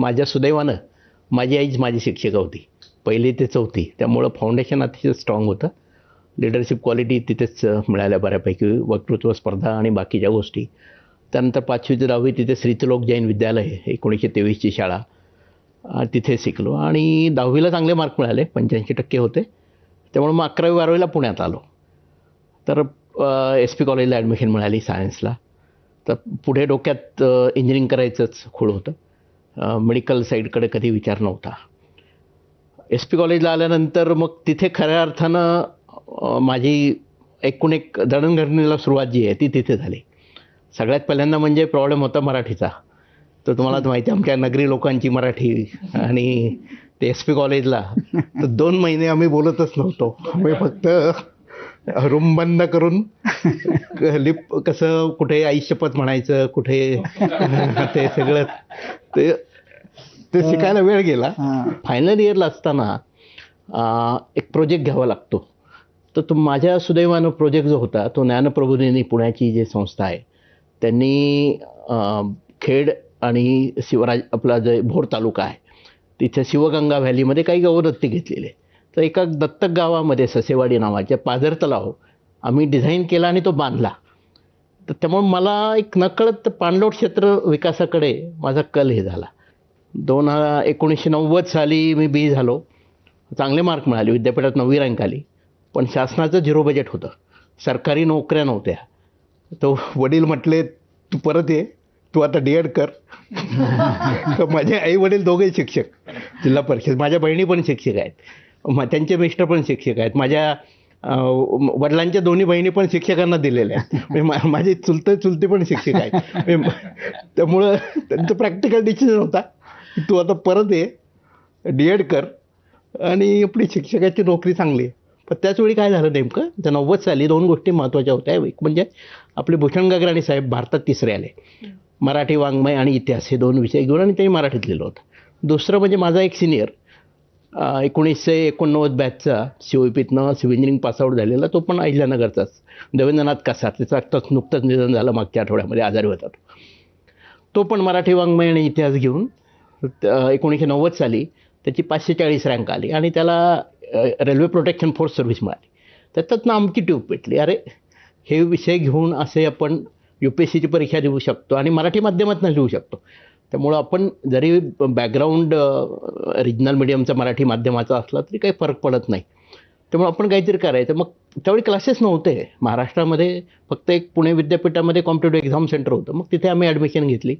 माझ्या सुदैवानं माझी आईच माझी शिक्षिका होती, 1ली ते 4थी. त्यामुळं फाउंडेशन अतिशय स्ट्रॉंग होतं. लिडरशिप क्वालिटी तिथेच मिळाल्या बऱ्यापैकी, वक्तृत्व स्पर्धा आणि बाकीच्या गोष्टी. त्यानंतर 5वी ते 10वी तिथे श्रीत्रिलोक जैन विद्यालय, 1923ची शाळा, तिथे शिकलो. आणि 10वीला चांगले मार्क मिळाले, 85% होते. त्यामुळे मग 11वी 12वीला पुण्यात आलो. तर SP कॉलेजला ॲडमिशन मिळाली सायन्सला. तर पुढे डोक्यात इंजिनिअरिंग करायचंच खूळ होतं. मेडिकल साईडकडे कधी विचार नव्हता. SP कॉलेजला आल्यानंतर मग तिथे खऱ्या अर्थानं माझी एकूण एक जडणघडणीला सुरुवात जी आहे ती तिथे झाली. सगळ्यात पहिल्यांदा म्हणजे प्रॉब्लेम होता मराठीचा. तर तुम्हाला तर माहिती आहे आमच्या नगरी लोकांची मराठी, आणि ते SP कॉलेजला तर 2 महिने आम्ही बोलतच नव्हतो. आम्ही फक्त रूम बंद करून लिप कसं कुठे आई शपथ म्हणायचं, कुठे ते सगळं ते शिकायला वेळ गेला. फायनल इयरला असताना एक प्रोजेक्ट घ्यावा लागतो. तर तो माझ्या सुदैवानं प्रोजेक्ट जो होता तो ज्ञानप्रबोधिनी पुण्याची जी संस्था आहे त्यांनी खेड आणि शिवराज आपला जे भोर तालुका आहे तिथे शिवगंगा व्हॅलीमध्ये काही गौदत्ती घेतलेले. तर एका दत्तक गावामध्ये ससेवाडी नावाच्या पाझर तलाव आम्ही डिझाईन केला आणि तो बांधला. तर त्यामुळे मला एक नकळत पाणलोट क्षेत्र विकासाकडे माझा कल हे झाला. 1990 साली मी बी झालो. चांगले मार्क मिळाले, विद्यापीठात 9वी रँक आली. पण शासनाचं 0 बजेट होतं, सरकारी नोकऱ्या नव्हत्या. तो वडील म्हटले तू परत ये, तू आता DED कर. माझे आई वडील दोघेही शिक्षक, जिल्हा परिषद. माझ्या बहिणी पण शिक्षक आहेत, त्यांचे मिस्टर पण शिक्षक आहेत. माझ्या वडिलांच्या दोन्ही बहिणी पण शिक्षकांना दिलेल्या आहेत. माझे चुलते पण शिक्षक आहेत. त्यामुळं त्यांचं प्रॅक्टिकल डिसिजन होता की तू आता परत ये, DED कर आणि आपली शिक्षकाची नोकरी चांगली आहे. पण त्याचवेळी काय झालं नेमकं, त्या 90 साली 2 गोष्टी महत्त्वाच्या होत्या. एक म्हणजे आपले भूषण गगराणी साहेब भारतात 3रे आले. मराठी वाङ्मय आणि इतिहास हे 2 विषय घेऊन, आणि त्यांनी मराठीत लिहिलं होतं. दुसरं म्हणजे माझा एक सिनियर 1989 बॅचचा COEPतनं सिव्हिल इंजिनिअरिंग पासआउट झालेला, तो पण अहिल्यानगरचाच, देवेंद्रनाथ कसार. त्याचं आत्ताच नुकतंच निधन झालं मागच्या आठवड्यामध्ये, आजारी होता. तो पण मराठी वाङ्मय आणि इतिहास घेऊन 1990 साली त्याची 540 रँक आली आणि त्याला रेल्वे प्रोटेक्शन फोर्स सर्व्हिस मिळाली. त्याच्यातनं आमची ट्यूब पेटली, अरे हे विषय घेऊन असे आपण UPSCची परीक्षा देऊ शकतो आणि मराठी माध्यमातून लिहू शकतो. त्यामुळं आपण जरी बॅकग्राऊंड रिजनल मीडियमचा मराठी माध्यमाचा असला तरी काही फरक पडत नाही. त्यामुळे आपण काहीतरी करायचं. मग त्यावेळी क्लासेस नव्हते महाराष्ट्रामध्ये, फक्त एक पुणे विद्यापीठामध्ये कॉम्पिटेटिव्ह एक्झाम सेंटर होतं. मग तिथे आम्ही ॲडमिशन घेतली